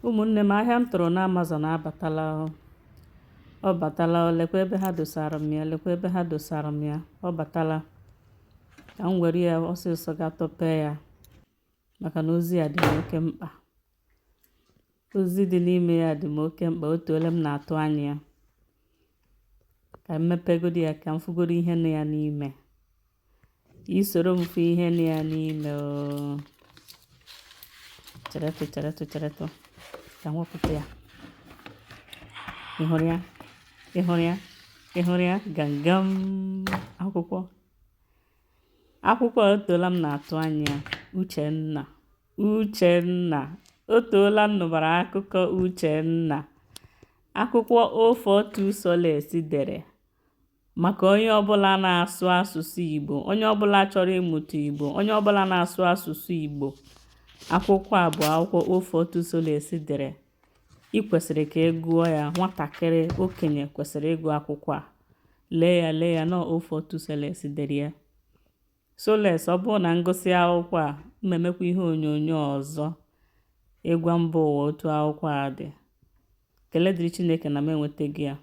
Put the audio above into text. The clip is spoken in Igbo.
Ụmụnne m, ahịa m tụrụ na Amazon abatala ọ batala lekwa ebe ha dosara m ya ọ batala ka m were ya ọsịsọ ga tọpee ya maka na ozi ya dị m oke mkpa. Ozi dị n'ime ya dị m oke mkpa. Otu ole m na-atụ anya ya ka m mepegodi ya ka m fụgoro ihe nọ ya n'ime. Isoro m fụ ihe nọ ya n'ime cheretụ ka m wepụta ya. Ị hụrụ ya gangam akwụkwọ o toola m na-atụ anya Uchenna o toola m nụbara akụkọ Uchenna. Akwụkwọ 042 Solace dere maka onye ọbụla na-asụ asụsụ Igbo, onye ọbụla chọrọ ịmụta Igbo, onye ọbụla na-asụ asụsụ Igbo. Akwụkwọ a bụ akwụkwọ 042 Solace dere. Ị kwesịrị ka ị gụọ ya. Nwatakịrị, okenye kwesịrị ịgụ akwụkwọ a. Lee ya na 042 Solace dere ya. Solace, ọ bụrụ na ngụsị akwụkwọ a mmemekwa ihe onyonyo ọzọ ịgwa mba ụwa otu akwụkwọ a dị. Kele dịrị Chineke na m enwetaghị ya.